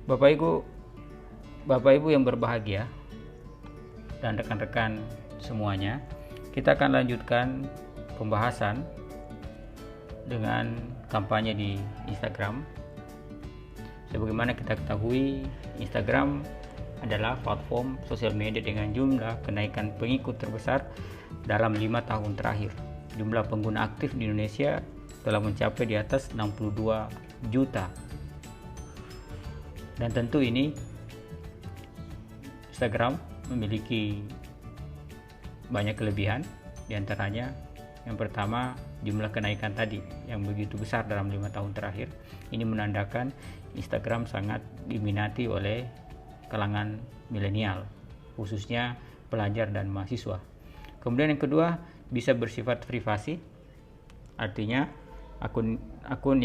Bapak Ibu, Bapak Ibu yang berbahagia dan rekan-rekan semuanya, kita akan lanjutkan pembahasan dengan kampanye di Instagram. Sebagaimana kita ketahui, Instagram adalah platform sosial media dengan jumlah kenaikan pengikut terbesar dalam 5 tahun terakhir. Jumlah pengguna aktif di Indonesia telah mencapai di atas 62 juta. Dan tentu ini Instagram memiliki banyak kelebihan, diantaranya yang pertama jumlah kenaikan tadi yang begitu besar dalam 5 tahun terakhir. Ini menandakan Instagram sangat diminati oleh kalangan milenial, khususnya pelajar dan mahasiswa. Kemudian yang kedua, bisa bersifat privasi, artinya akun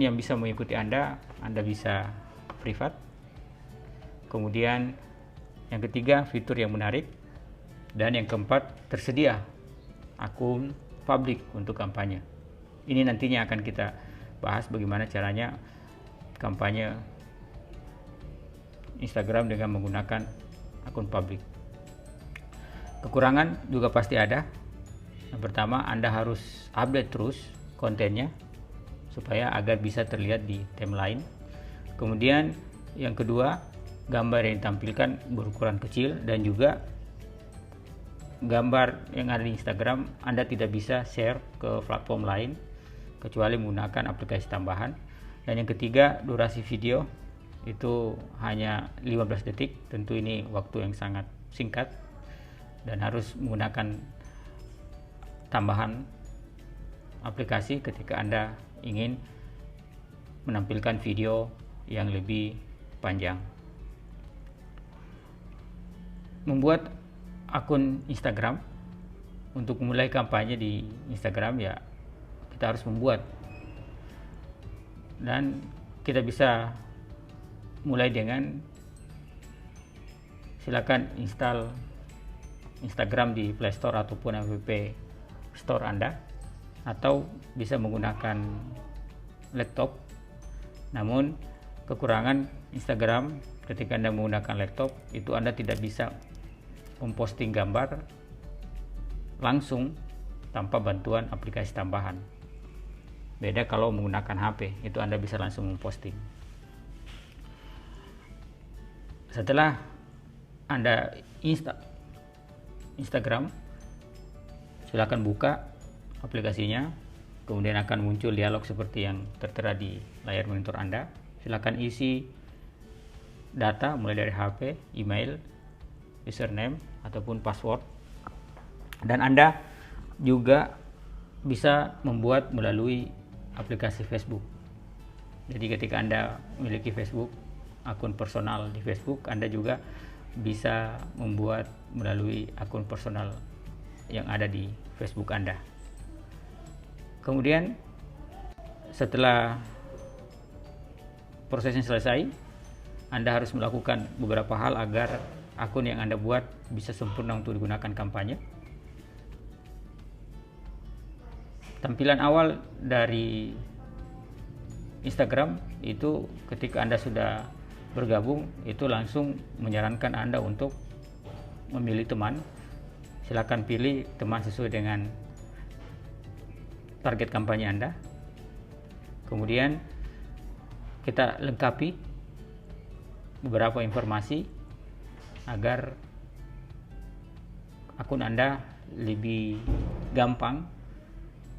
yang bisa mengikuti Anda bisa privat. Kemudian yang ketiga, fitur yang menarik. Dan yang keempat, tersedia akun publik untuk kampanye. Ini nantinya akan kita bahas bagaimana caranya kampanye Instagram dengan menggunakan akun publik. Kekurangan juga pasti ada. Yang pertama, Anda harus update terus kontennya supaya agar bisa terlihat di timeline. Kemudian yang kedua, gambar yang ditampilkan berukuran kecil, dan juga gambar yang ada di Instagram Anda tidak bisa share ke platform lain kecuali menggunakan aplikasi tambahan. Dan yang ketiga, durasi video itu hanya 15 detik. Tentu ini waktu yang sangat singkat dan harus menggunakan tambahan aplikasi ketika Anda ingin menampilkan video yang lebih panjang. Membuat akun Instagram, untuk memulai kampanye di Instagram ya kita harus membuat, dan kita bisa mulai dengan silakan install Instagram di Play Store ataupun App Store Anda, atau bisa menggunakan laptop. Namun kekurangan Instagram ketika Anda menggunakan laptop itu Anda tidak bisa memposting gambar langsung tanpa bantuan aplikasi tambahan. Beda kalau menggunakan HP, itu Anda bisa langsung memposting. Setelah Anda Instagram, silakan buka aplikasinya. Kemudian akan muncul dialog seperti yang tertera di layar monitor Anda. Silakan isi data mulai dari HP, email, username ataupun password. Dan Anda juga bisa membuat melalui aplikasi Facebook. Jadi ketika Anda memiliki Facebook, akun personal di Facebook, Anda juga bisa membuat melalui akun personal yang ada di Facebook Anda. Kemudian setelah prosesnya selesai, Anda harus melakukan beberapa hal agar akun yang Anda buat bisa sempurna untuk digunakan kampanye. Tampilan awal dari Instagram itu ketika Anda sudah bergabung, itu langsung menyarankan Anda untuk memilih teman. Silakan pilih teman sesuai dengan target kampanye Anda. Kemudian kita lengkapi beberapa informasi agar akun Anda lebih gampang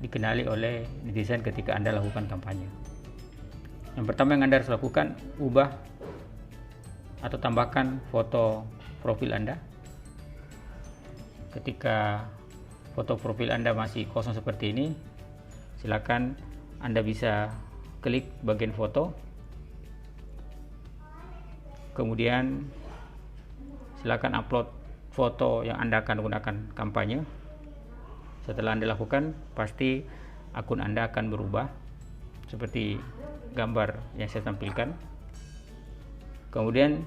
dikenali oleh netizen ketika Anda lakukan kampanye. Yang pertama yang Anda harus lakukan, ubah atau tambahkan foto profil Anda. Ketika foto profil Anda masih kosong seperti ini, silakan Anda bisa klik bagian foto, kemudian silakan upload foto yang Anda akan gunakan kampanye. Setelah Anda lakukan, pasti akun Anda akan berubah seperti gambar yang saya tampilkan. Kemudian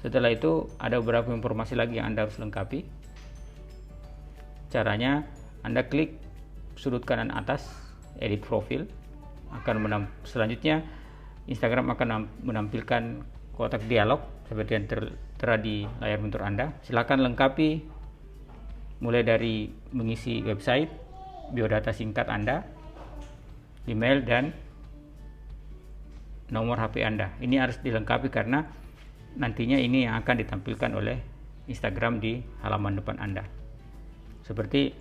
setelah itu ada beberapa informasi lagi yang Anda harus lengkapi. Caranya, Anda klik sudut kanan atas edit profil, selanjutnya Instagram akan menampilkan kotak dialog seperti yang tertera di layar monitor Anda. Silakan lengkapi mulai dari mengisi website, biodata singkat Anda, email, dan nomor HP Anda. Ini harus dilengkapi karena nantinya ini yang akan ditampilkan oleh Instagram di halaman depan Anda. Seperti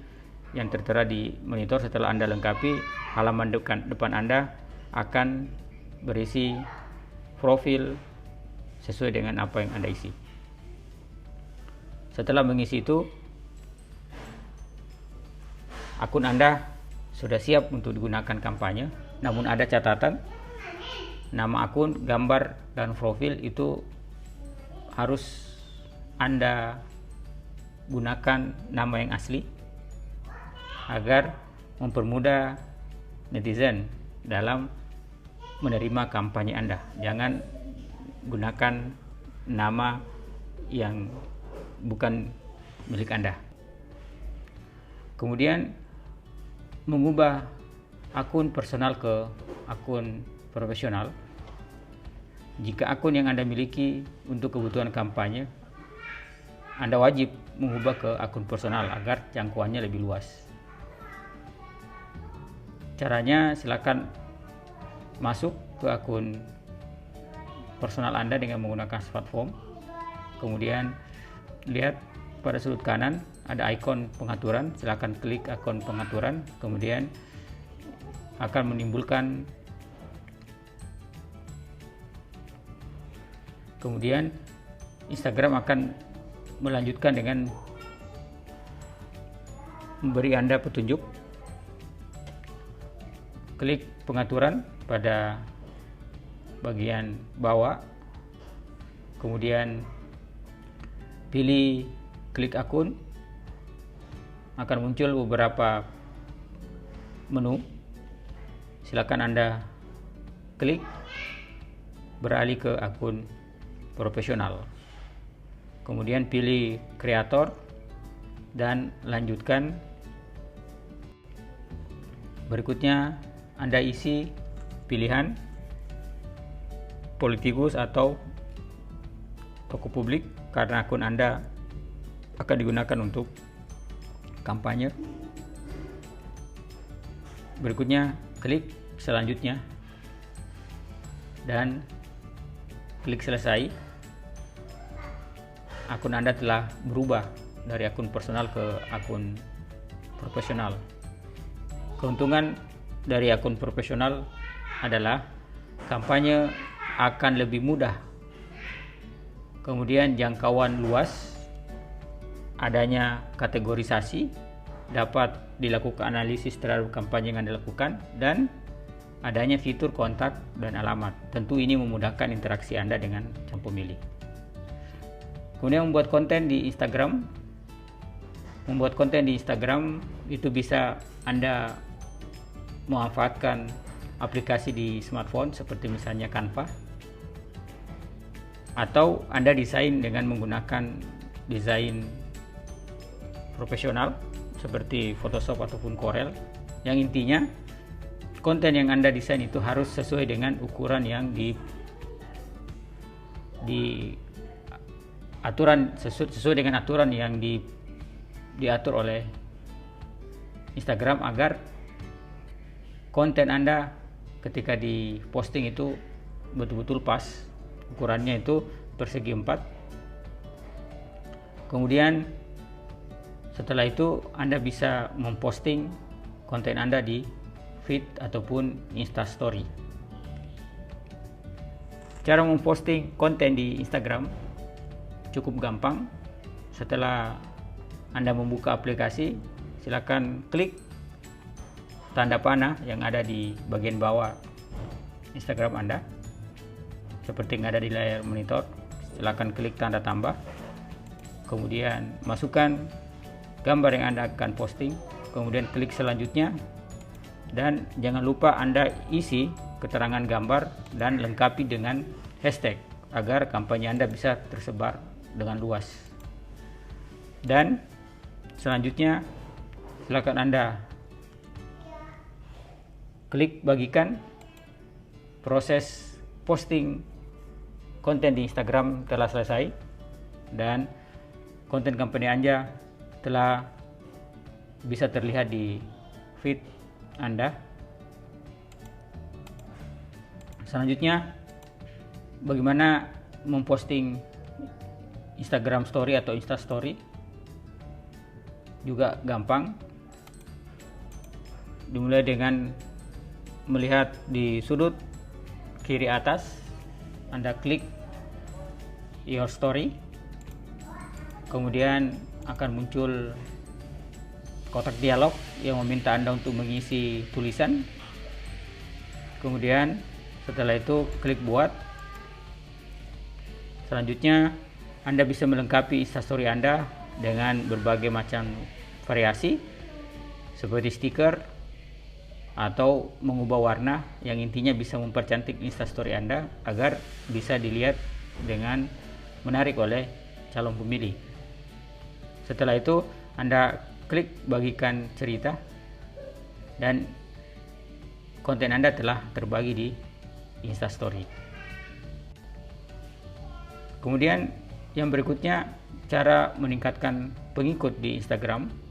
yang tertera di monitor, setelah Anda lengkapi, halaman depan Anda akan berisi profil sesuai dengan apa yang Anda isi. Setelah mengisi itu, akun Anda sudah siap untuk digunakan kampanye. Namun ada catatan, nama akun, gambar, dan profil itu harus Anda gunakan nama yang asli agar mempermudah netizen dalam menerima kampanye Anda. Jangan gunakan nama yang bukan milik Anda. Kemudian mengubah akun personal ke akun profesional. Jika akun yang Anda miliki untuk kebutuhan kampanye, Anda wajib mengubah ke akun personal agar jangkauannya lebih luas. Caranya, silakan masuk ke akun personal Anda dengan menggunakan smartphone. Kemudian lihat pada sudut kanan ada ikon pengaturan, silakan klik ikon pengaturan, kemudian akan menimbulkan, kemudian Instagram akan melanjutkan dengan memberi Anda petunjuk. Klik pengaturan pada bagian bawah, kemudian pilih klik akun, akan muncul beberapa menu. Silakan Anda klik beralih ke akun profesional, kemudian pilih kreator dan lanjutkan. Berikutnya Anda isi pilihan politikus atau tokoh publik karena akun Anda akan digunakan untuk kampanye. Berikutnya klik selanjutnya dan klik selesai. Akun Anda telah berubah dari akun personal ke akun profesional. Keuntungan dari akun profesional adalah kampanye akan lebih mudah, kemudian jangkauan luas, adanya kategorisasi, dapat dilakukan analisis terhadap kampanye yang Anda lakukan, dan adanya fitur kontak dan alamat. Tentu ini memudahkan interaksi Anda dengan sang pemilih. Kemudian membuat konten di Instagram. Membuat konten di Instagram itu bisa Anda memanfaatkan aplikasi di smartphone seperti misalnya Canva, atau Anda desain dengan menggunakan desain profesional seperti Photoshop ataupun Corel. Yang intinya konten yang Anda desain itu harus sesuai dengan ukuran yang sesuai dengan aturan yang diatur oleh Instagram, agar konten Anda ketika di posting itu betul-betul pas, ukurannya itu persegi 4. Kemudian setelah itu Anda bisa memposting konten Anda di feed ataupun Instastory. Cara memposting konten di Instagram cukup gampang. Setelah Anda membuka aplikasi, silakan klik tanda panah yang ada di bagian bawah Instagram Anda seperti yang ada di layar monitor. Silakan klik tanda tambah, kemudian masukkan gambar yang Anda akan posting, kemudian klik selanjutnya, dan jangan lupa Anda isi keterangan gambar dan lengkapi dengan hashtag agar kampanye Anda bisa tersebar dengan luas. Dan selanjutnya silakan Anda klik bagikan. Proses posting konten di Instagram telah selesai dan konten company Anda telah bisa terlihat di feed Anda. Selanjutnya, bagaimana memposting Instagram Story atau Insta Story? Juga gampang. Dimulai dengan melihat di sudut kiri atas, Anda klik Your Story, kemudian akan muncul kotak dialog yang meminta Anda untuk mengisi tulisan. Kemudian setelah itu klik buat. Selanjutnya Anda bisa melengkapi Instastory Anda dengan berbagai macam variasi seperti stiker atau mengubah warna, yang intinya bisa mempercantik Instastory Anda agar bisa dilihat dengan menarik oleh calon pemilih. Setelah itu Anda klik bagikan cerita dan konten Anda telah terbagi di Instastory. Kemudian yang berikutnya, cara meningkatkan pengikut di Instagram.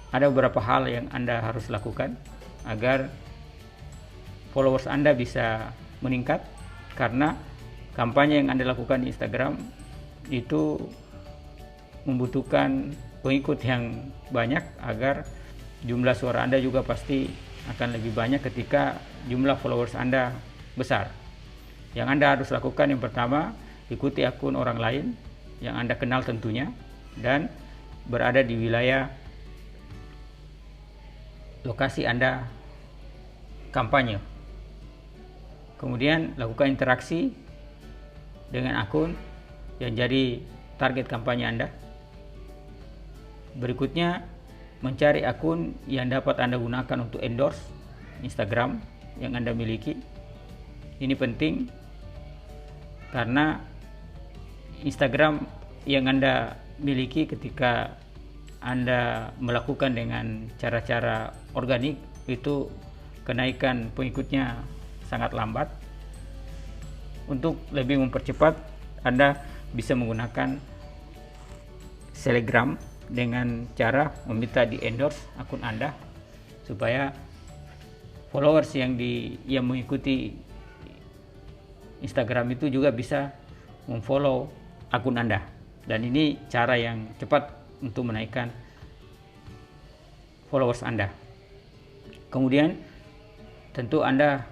Ada beberapa hal yang Anda harus lakukan agar followers Anda bisa meningkat, karena kampanye yang Anda lakukan di Instagram itu membutuhkan pengikut yang banyak agar jumlah suara Anda juga pasti akan lebih banyak ketika jumlah followers Anda besar. Yang Anda harus lakukan yang pertama, ikuti akun orang lain yang Anda kenal tentunya dan berada di wilayah lokasi Anda kampanye. Kemudian lakukan interaksi dengan akun yang jadi target kampanye Anda. Berikutnya, mencari akun yang dapat Anda gunakan untuk endorse Instagram yang Anda miliki. Ini penting karena Instagram yang Anda miliki ketika Anda melakukan dengan cara-cara organik itu kenaikan pengikutnya sangat lambat. Untuk lebih mempercepat, Anda bisa menggunakan Telegram dengan cara meminta di endorse akun Anda supaya followers yang mengikuti Instagram itu juga bisa memfollow akun Anda. Dan ini cara yang cepat untuk menaikkan followers Anda. Kemudian tentu Anda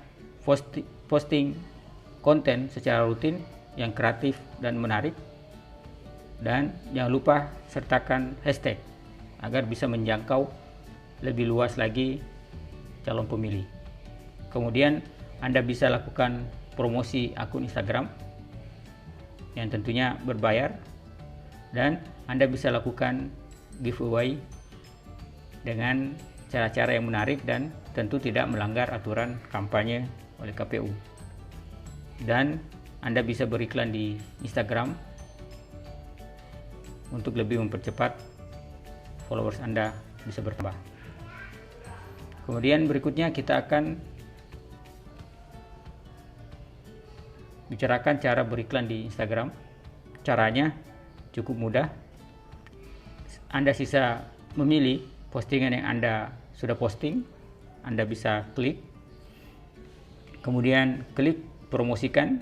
posting konten secara rutin yang kreatif dan menarik, dan jangan lupa sertakan hashtag agar bisa menjangkau lebih luas lagi calon pemilih. Kemudian Anda bisa lakukan promosi akun Instagram yang tentunya berbayar, dan Anda bisa lakukan giveaway dengan cara-cara yang menarik dan tentu tidak melanggar aturan kampanye oleh KPU. Dan Anda bisa beriklan di Instagram untuk lebih mempercepat followers Anda bisa bertambah. Kemudian berikutnya kita akan bicarakan cara beriklan di Instagram. Caranya cukup mudah. Anda sisa memilih postingan yang Anda sudah posting, Anda bisa klik, kemudian klik promosikan.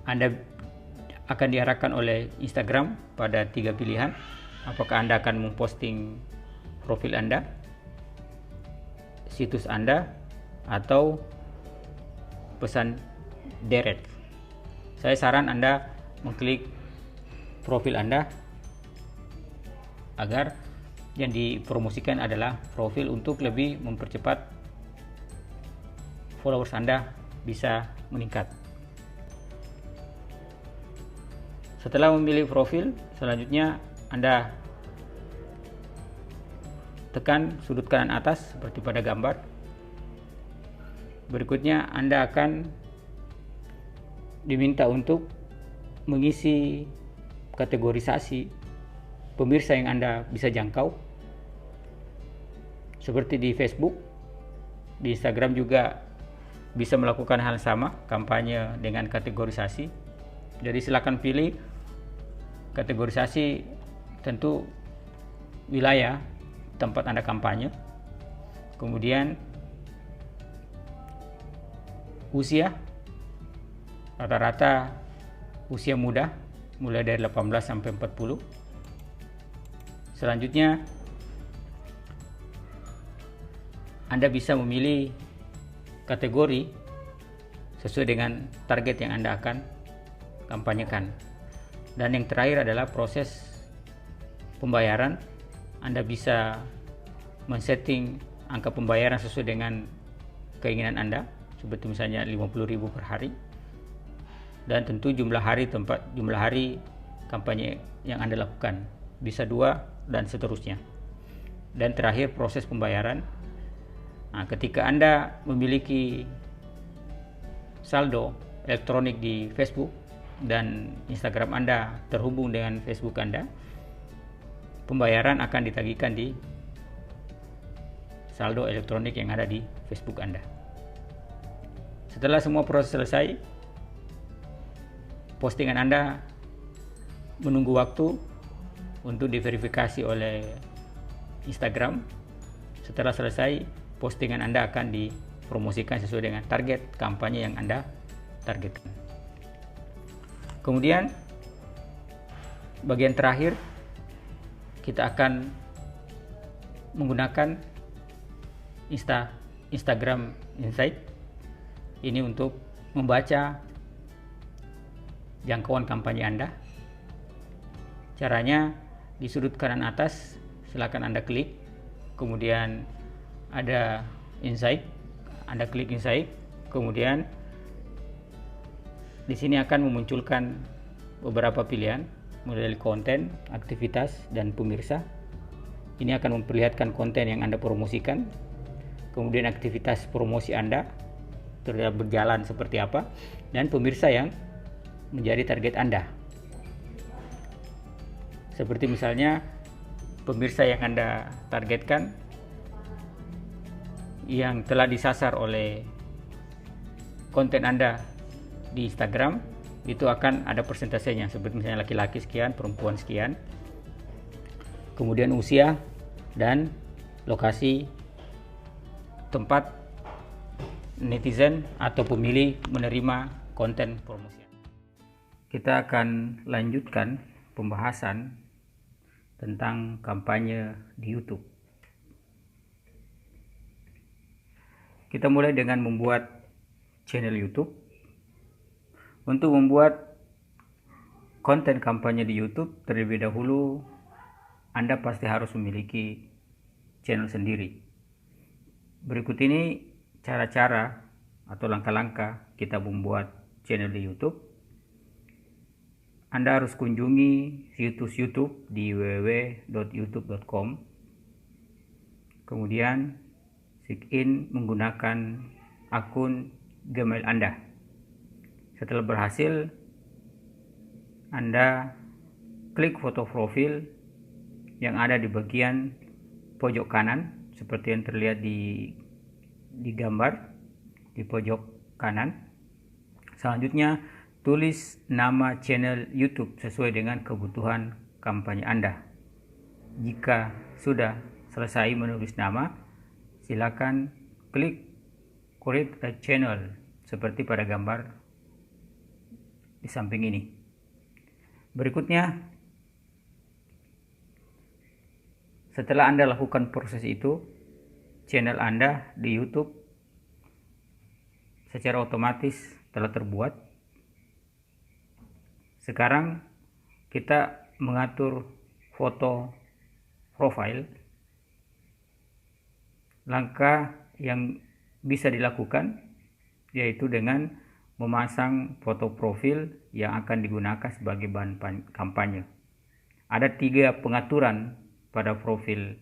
Anda akan diarahkan oleh Instagram pada 3 pilihan. Apakah Anda akan memposting profil Anda, situs Anda, atau pesan direct. Saya saran Anda mengklik profil Anda agar yang dipromosikan adalah profil untuk lebih mempercepat followers Anda bisa meningkat. Setelah memilih profil, selanjutnya Anda tekan sudut kanan atas seperti pada gambar. Berikutnya Anda akan diminta untuk mengisi kategorisasi pemirsa yang Anda bisa jangkau, seperti di Facebook Di Instagram juga bisa melakukan hal sama, kampanye dengan kategorisasi. Jadi silakan pilih kategorisasi, tentu wilayah tempat Anda kampanye, kemudian usia, rata-rata usia muda mulai dari 18 sampai 40. Selanjutnya Anda bisa memilih kategori sesuai dengan target yang Anda akan kampanyekan. Dan yang terakhir adalah proses pembayaran. Anda bisa men-setting angka pembayaran sesuai dengan keinginan Anda, seperti misalnya 50.000 per hari. Dan tentu jumlah hari kampanye yang Anda lakukan, bisa 2 dan seterusnya. Dan terakhir proses pembayaran. Nah, ketika Anda memiliki saldo elektronik di Facebook dan Instagram Anda terhubung dengan Facebook Anda, pembayaran akan ditagihkan di saldo elektronik yang ada di Facebook Anda. Setelah semua proses selesai, postingan Anda menunggu waktu untuk diverifikasi oleh Instagram. Setelah selesai, postingan Anda akan dipromosikan sesuai dengan target kampanye yang Anda targetkan. Kemudian bagian terakhir, kita akan menggunakan Instagram Insight ini untuk membaca jangkauan kampanye Anda. Caranya di sudut kanan atas silakan Anda klik, kemudian ada Insight, Anda klik Insight, kemudian di sini akan memunculkan beberapa pilihan mulai dari konten, aktivitas, dan pemirsa. Ini akan memperlihatkan konten yang Anda promosikan, kemudian aktivitas promosi Anda terlihat berjalan seperti apa, dan pemirsa yang menjadi target Anda. Seperti misalnya pemirsa yang Anda targetkan yang telah disasar oleh konten Anda di Instagram, itu akan ada persentasenya, seperti misalnya laki-laki sekian, perempuan sekian, kemudian usia dan lokasi tempat netizen atau pemilih menerima konten promosi. Kita akan lanjutkan pembahasan tentang kampanye di YouTube. Kita mulai dengan membuat channel YouTube. Untuk membuat konten kampanye di YouTube, terlebih dahulu Anda pasti harus memiliki channel sendiri. Berikut ini cara-cara atau langkah-langkah kita membuat channel di YouTube. Anda harus kunjungi situs YouTube di www.youtube.com. Kemudian sign in menggunakan akun Gmail Anda. Setelah berhasil, Anda klik foto profil yang ada di bagian pojok kanan seperti yang terlihat di gambar di pojok kanan. Selanjutnya, tulis nama channel YouTube sesuai dengan kebutuhan kampanye Anda. Jika sudah selesai menulis nama, silakan klik create a channel seperti pada gambar di samping ini. Berikutnya, setelah Anda lakukan proses itu, channel Anda di YouTube secara otomatis telah terbuat. Sekarang kita mengatur foto profil. Langkah yang bisa dilakukan yaitu dengan memasang foto profil yang akan digunakan sebagai bahan kampanye. Ada 3 pengaturan pada profil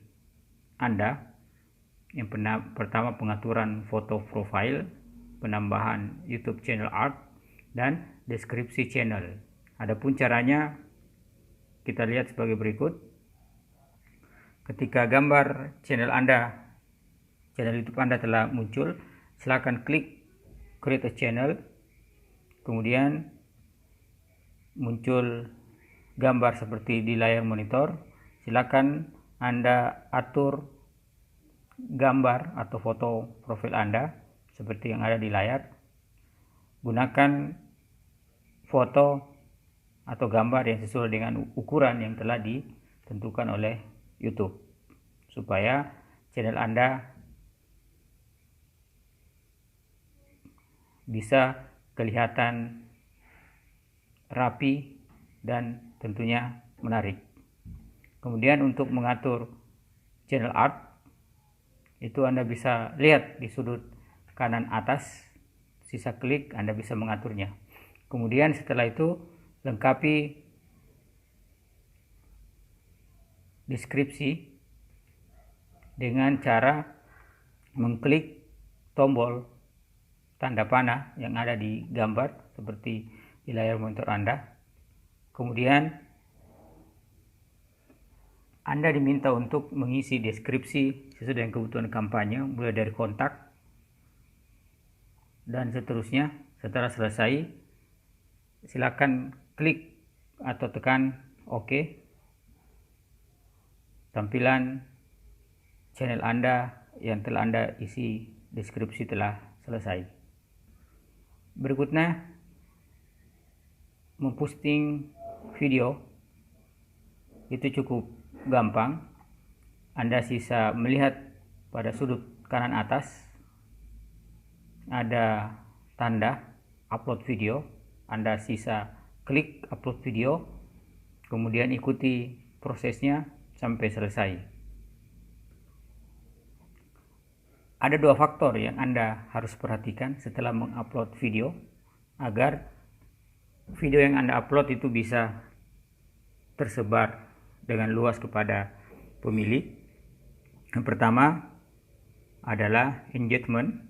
Anda. Yang pertama, pengaturan foto profil, penambahan YouTube channel art, dan deskripsi channel. Adapun caranya kita lihat sebagai berikut. Ketika gambar channel Anda channel YouTube Anda telah muncul, silakan klik create a channel, kemudian muncul gambar seperti di layar monitor. Silakan Anda atur gambar atau foto profil Anda seperti yang ada di layar. Gunakan foto atau gambar yang sesuai dengan ukuran yang telah ditentukan oleh YouTube supaya channel Anda bisa kelihatan rapi dan tentunya menarik. Kemudian untuk mengatur channel art, itu Anda bisa lihat di sudut kanan atas, sisa klik Anda bisa mengaturnya. Kemudian setelah itu lengkapi deskripsi dengan cara mengklik tombol tanda panah yang ada di gambar seperti di layar monitor Anda. Kemudian Anda diminta untuk mengisi deskripsi sesuai dengan kebutuhan kampanye, mulai dari kontak dan seterusnya. Setelah selesai, silakan klik atau tekan OK. Tampilan channel Anda yang telah Anda isi deskripsi telah selesai. Berikutnya, memposting video itu cukup gampang. Anda sisa melihat pada sudut kanan atas ada tanda upload video. Anda sisa klik upload video, kemudian ikuti prosesnya sampai selesai. Ada dua faktor yang Anda harus perhatikan setelah mengupload video agar video yang Anda upload itu bisa tersebar dengan luas kepada pemilih. Yang pertama adalah engagement.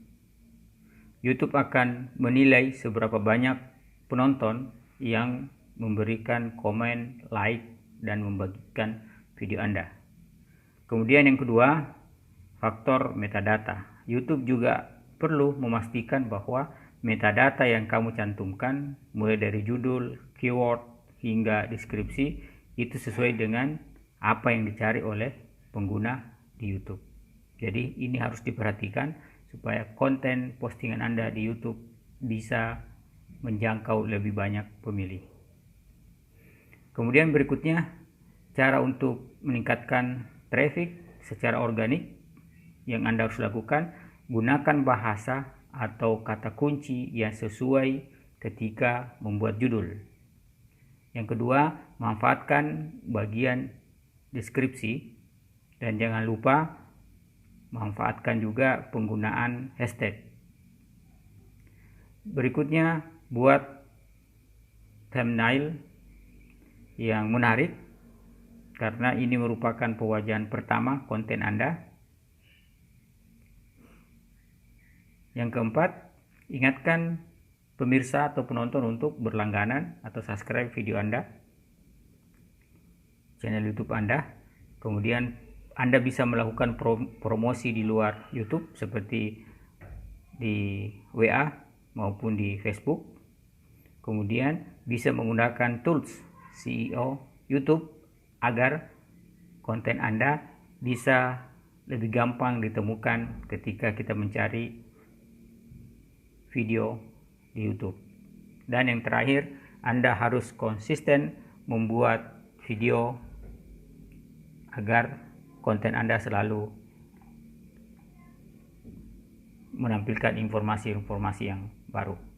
YouTube akan menilai seberapa banyak penonton yang memberikan komen, like, dan membagikan video Anda. Kemudian yang kedua, faktor metadata. YouTube juga perlu memastikan bahwa metadata yang kamu cantumkan, mulai dari judul, keyword, hingga deskripsi, itu sesuai dengan apa yang dicari oleh pengguna di YouTube. Jadi ini harus diperhatikan supaya konten postingan Anda di YouTube bisa menjangkau lebih banyak pemilih. Kemudian berikutnya, cara untuk meningkatkan traffic secara organik yang Anda harus lakukan, gunakan bahasa atau kata kunci yang sesuai ketika membuat judul. Yang kedua, manfaatkan bagian deskripsi dan jangan lupa manfaatkan juga penggunaan hashtag. Berikutnya, buat thumbnail yang menarik karena ini merupakan pewajahan pertama konten Anda. Yang keempat, ingatkan pemirsa atau penonton untuk berlangganan atau subscribe video Anda, channel YouTube Anda. Kemudian Anda bisa melakukan promosi di luar YouTube seperti di WA maupun di Facebook. Kemudian bisa menggunakan tools SEO YouTube agar konten Anda bisa lebih gampang ditemukan ketika kita mencari video di YouTube. Dan yang terakhir, Anda harus konsisten membuat video agar konten Anda selalu menampilkan informasi-informasi yang baru.